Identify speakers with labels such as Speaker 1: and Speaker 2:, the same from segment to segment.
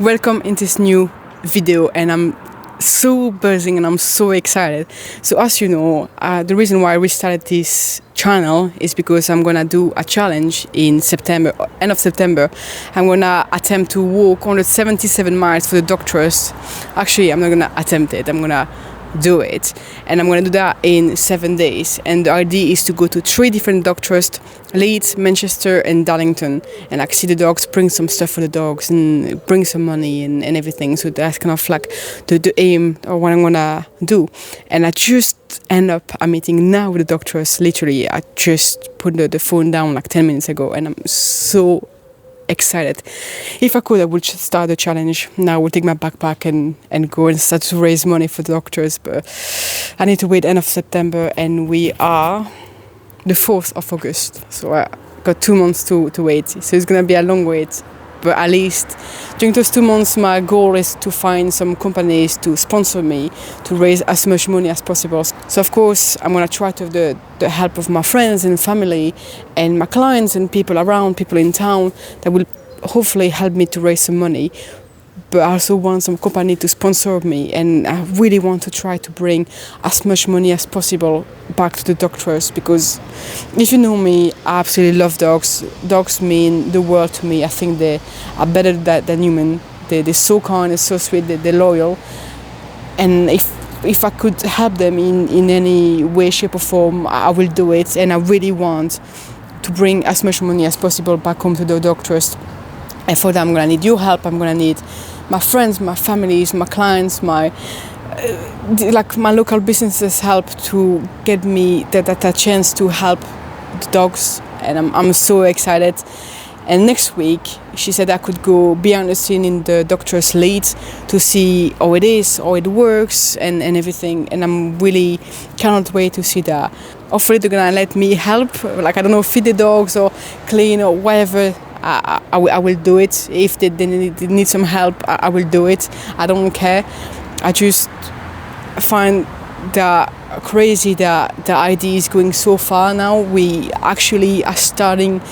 Speaker 1: Welcome in this new video, and I'm so buzzing and I'm so excited. So as you know, the reason why I restarted this channel is because I'm gonna do a challenge in September, end of September. I'm gonna attempt to walk 177 miles for the doctors. Actually, I'm not gonna attempt it, I'm gonna do it, and I'm gonna do that in 7 days. And the idea is to go to 3 different doctors: Leeds, Manchester and Darlington, and see the dogs, bring some stuff for the dogs and bring some money and everything. So that's kind of like the aim or what I'm gonna do. And I just end up a meeting now with the doctors. Literally, I just put the phone down like 10 minutes ago, and I'm so excited. If I could, I would just start the challenge now. I would take my backpack and go and start to raise money for the doctors, but I need to wait end of September, and we are the 4th of August, so I got 2 months to wait. So it's gonna be a long wait, but at least during those 2 months my goal is to find some companies to sponsor me to raise as much money as possible. So of course I'm gonna try to have the help of my friends and family and my clients and people around, people in town that will hopefully help me to raise some money. But I also want some company to sponsor me, and I really want to try to bring as much money as possible back to the doctors, because if you know me, I absolutely love dogs. Dogs mean the world to me. I think they are better than human. They're so kind, they're so sweet, they're loyal. And if I could help them in any way, shape or form, I will do it. And I really want to bring as much money as possible back home to the doctors. And for that, I'm gonna need your help. I'm gonna need my friends, my families, my clients, my local businesses help to get me that chance to help the dogs. And I'm so excited. And next week, she said I could go behind the scene in the doctor's Leeds to see how it is, how it works, and everything. And I'm really cannot wait to see that. Hopefully they're gonna let me help, like, I don't know, feed the dogs or clean or whatever. I will do it. If they need some help, I will do it. I don't care. I just find that crazy that the idea is going so far now. We actually are starting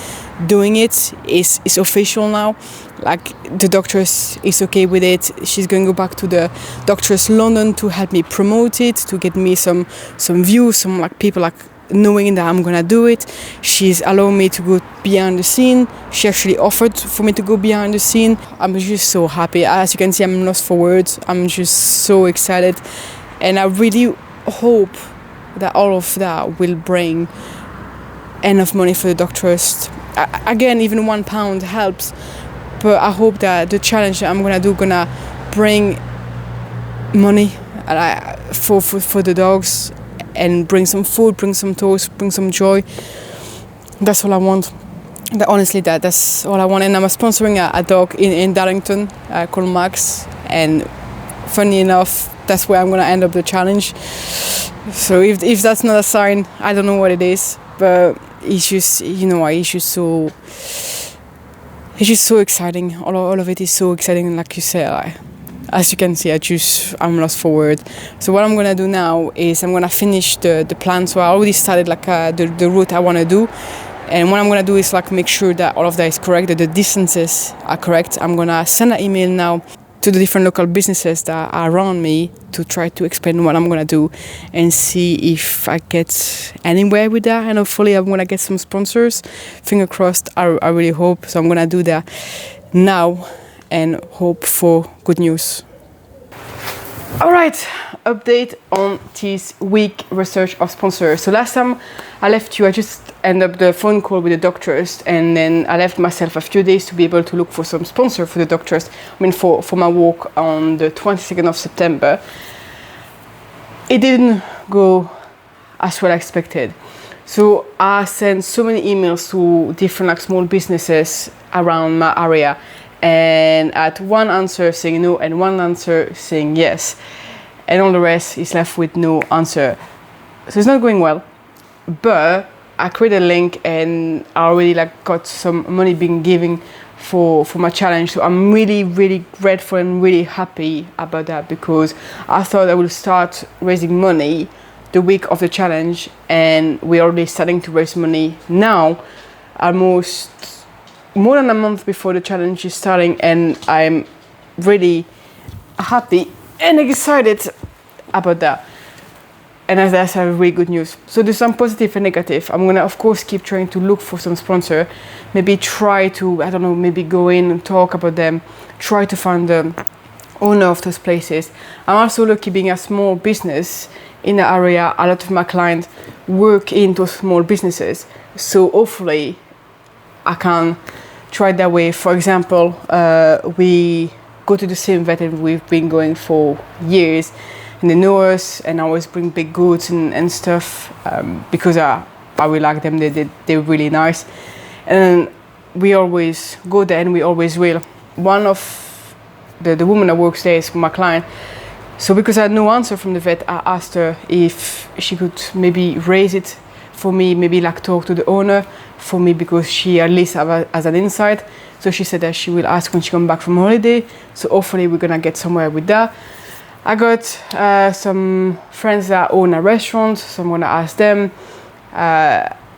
Speaker 1: doing it. It's official now. Like, the doctors is okay with it. She's going to go back to the doctors London to help me promote it, to get me some views, some like people like knowing that I'm gonna do it. She's allowing me to go behind the scene. She actually offered for me to go behind the scene. I'm just so happy. As you can see, I'm lost for words. I'm just so excited, and I really hope that all of that will bring enough money for the doctors. Again, even £1 helps, but I hope that the challenge that I'm gonna do gonna bring money for the dogs, and bring some food, bring some toys, bring some joy. That's all I want. Honestly, that's all I want. And I'm sponsoring a dog in Darlington called Max. And funny enough, that's where I'm going to end up the challenge. So if that's not a sign, I don't know what it is. But it's just, it's just so exciting. All of it is so exciting. Like you said, as you can see, I'm lost for words. So what I'm gonna do now is I'm gonna finish the plan. So I already started the route I wanna do, and what I'm gonna do is make sure that all of that is correct, that the distances are correct. I'm gonna send an email now to the different local businesses that are around me to try to explain what I'm gonna do and see if I get anywhere with that. And hopefully I'm gonna get some sponsors. Finger crossed. I really hope. So I'm gonna do that now and hope for good news. All right, update on this week research of sponsors. So last time I left you, I just ended up the phone call with the doctors, and then I left myself a few days to be able to look for some sponsor for the doctors. For my walk on the 22nd of September. It didn't go as well expected. So I sent so many emails to different small businesses around my area, and I had one answer saying no and one answer saying yes, and all the rest is left with no answer. So it's not going well, but I created a link and I already got some money being given for my challenge. So I'm really, really grateful and really happy about that, because I thought I would start raising money the week of the challenge, and we're already starting to raise money now, almost more than a month before the challenge is starting, and I'm really happy and excited about that. And that's a really good news. So there's some positive and negative. I'm gonna of course keep trying to look for some sponsor, maybe try to, I don't know, maybe go in and talk about them, try to find the owner of those places. I'm also lucky being a small business in the area. A lot of my clients work in those small businesses, so hopefully I can try that way. For example, we go to the same vet and we've been going for years, and they know us, and I always bring big goods and stuff because I really like them. They're really nice, and we always go there and we always will. One of the woman that works there is my client. So because I had no answer from the vet, I asked her if she could maybe raise it for me, maybe like talk to the owner for me, because she at least has an insight. So she said that she will ask when she comes back from holiday. So hopefully we're gonna get somewhere with that. I got some friends that own a restaurant, so I'm gonna ask them.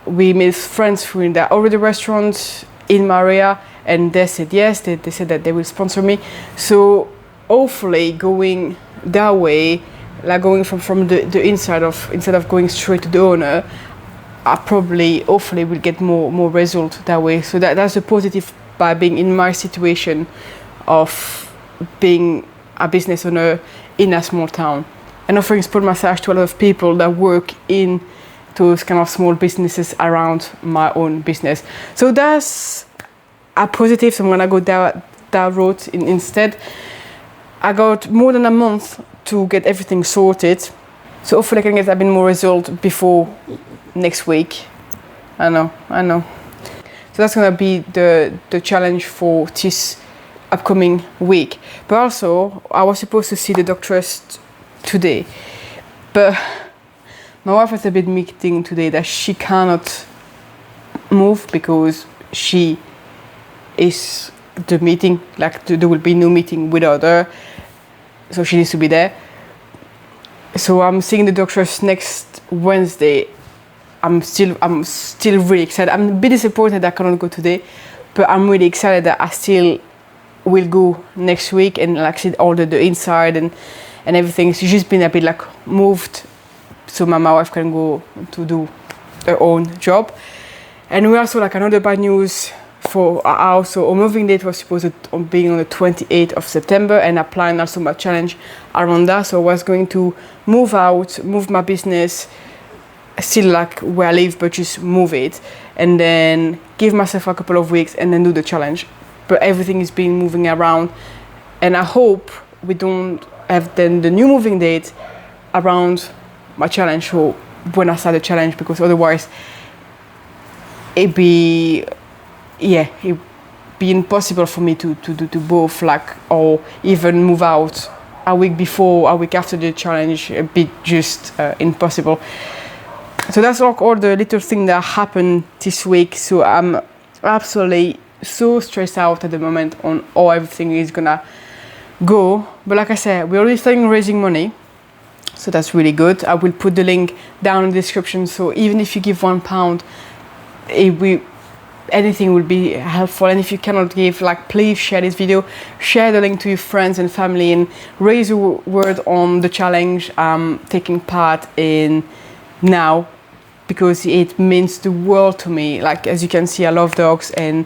Speaker 1: We made friends who that already restaurants in my area, and they said yes. They said that they will sponsor me. So hopefully going that way, like going from the inside of, instead of going straight to the owner, I probably hopefully will get more result that way. So that's a positive by being in my situation of being a business owner in a small town and offering sport massage to a lot of people that work in those kind of small businesses around my own business. So that's a positive. So I'm gonna go that route instead. I got more than a month to get everything sorted, so hopefully I can get a bit more result before next week. I know. So that's gonna be the challenge for this upcoming week. But also, I was supposed to see the doctoress today, but my wife has a bit meeting today that she cannot move because she is the meeting, like there will be no meeting without her, so she needs to be there. So I'm seeing the doctors next Wednesday. I'm still really excited. I'm a bit disappointed that I cannot go today, but I'm really excited that I still will go next week and like see all the inside and everything. She's just been a bit like moved, so my wife can go to do her own job. And we also like another bad news for our house. So our moving date was supposed to be on the 28th of September, and I planned also my challenge around that. So I was going to move out, move my business, still like where I live, but just move it, and then give myself a couple of weeks and then do the challenge. But everything is being moving around, and I hope we don't have then the new moving date around my challenge or when I start the challenge, because otherwise it'd be impossible for me to do both, like, or even move out a week before, a week after the challenge. It'd be just impossible. So that's all the little things that happened this week. So I'm absolutely so stressed out at the moment on how everything is gonna go. But like I said, we're already starting raising money, so that's really good. I will put the link down in the description. So even if you give £1, anything will be helpful. And if you cannot give, like, please share this video, share the link to your friends and family, and raise your word on the challenge I'm taking part in now, because it means the world to me. Like, as you can see, I love dogs and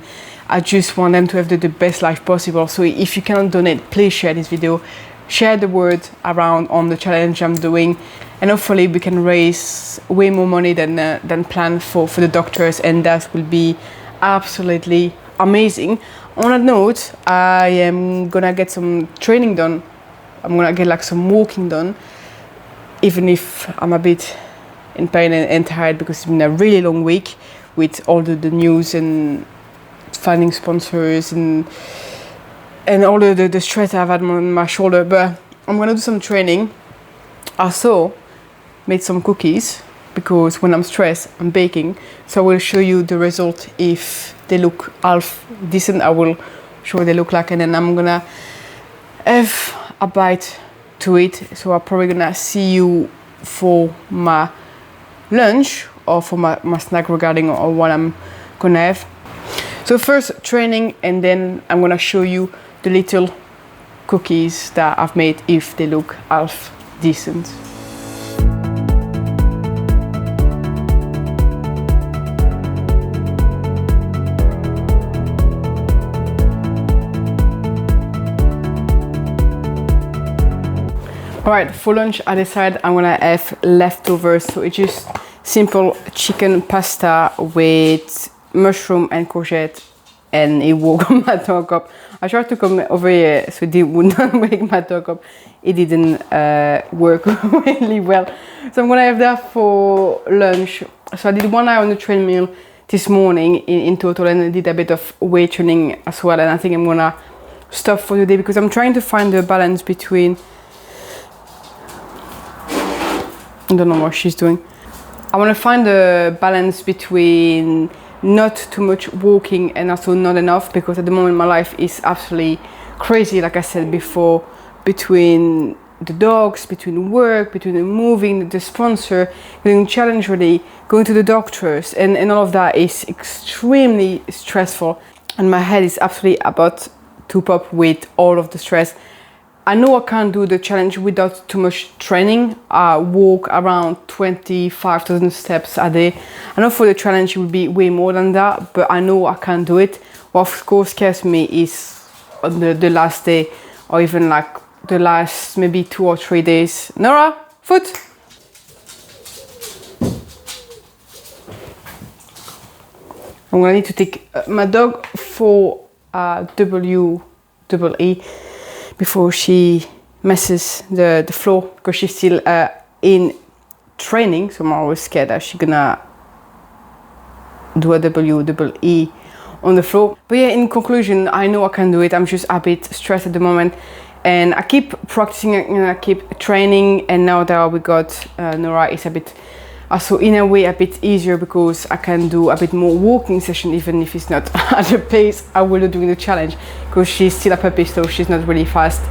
Speaker 1: I just want them to have the best life possible. So if you cannot donate, please share this video, share the word around on the challenge I'm doing, and hopefully we can raise way more money than planned for the doctors, and that will be absolutely amazing. On that note, I am gonna get some training done. I'm gonna get like some walking done, even if I'm a bit in pain and tired, because it's been a really long week with all the news and finding sponsors and all the stress I've had on my shoulder. But I'm gonna do some training. I also made some cookies, because when I'm stressed, I'm baking. So I will show you the result. If they look half decent, I will show what they look like, and then I'm gonna have a bite to it. So I'm probably gonna see you for my lunch or for my snack regarding or what I'm gonna have. So first training, and then I'm gonna show you the little cookies that I've made if they look half decent. Alright, for lunch I decided I'm gonna have leftovers, so it's just simple chicken pasta with mushroom and courgette, and it woke my dog up. I tried to come over here so it would not wake my dog up. It didn't work really well. So I'm gonna have that for lunch. So I did 1 hour on the treadmill this morning in total, and I did a bit of weight training as well, and I think I'm gonna stop for today because I'm trying to find the balance between, I don't know what she's doing. I want to find the balance between not too much walking and also not enough, because at the moment my life is absolutely crazy, like I said before, between the dogs, between work, between the moving, the sponsor, doing challenge ready, going to the doctors, and all of that is extremely stressful, and my head is absolutely about to pop with all of the stress. I know I can't do the challenge without too much training. I walk around 25,000 steps a day. I know for the challenge it will be way more than that, but I know I can't do it. What of course scares me is on the last day, or even like the last maybe 2 or 3 days. Nora, foot! I'm gonna need to take my dog for WEE before she messes the floor, because she's still in training, so I'm always scared that she's gonna do a WEE on the floor. But yeah, in conclusion, I know I can do it. I'm just a bit stressed at the moment, and I keep practicing and I keep training, and now that we got Nora, it's a bit also in a way a bit easier because I can do a bit more walking session, even if it's not at the pace I will do during the challenge, because she's still a puppy, so she's not really fast.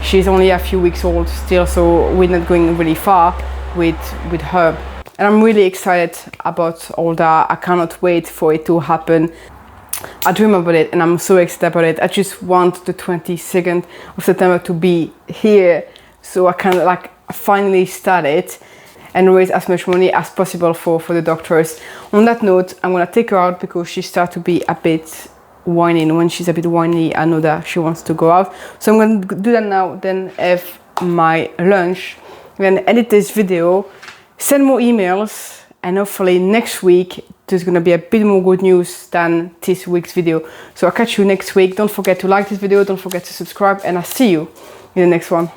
Speaker 1: She's only a few weeks old still, so we're not going really far with her. And I'm really excited about all that. I cannot wait for it to happen. I dream about it and I'm so excited about it. I just want the 22nd of September to be here so I can like finally start it and raise as much money as possible for the doctors. On that note, I'm gonna take her out because she starts to be a bit whiny, and when she's a bit whiny, I know that she wants to go out. So I'm gonna do that now, then have my lunch, then edit this video, send more emails, and hopefully next week there's gonna be a bit more good news than this week's video. So I'll catch you next week. Don't forget to like this video, don't forget to subscribe, and I'll see you in the next one.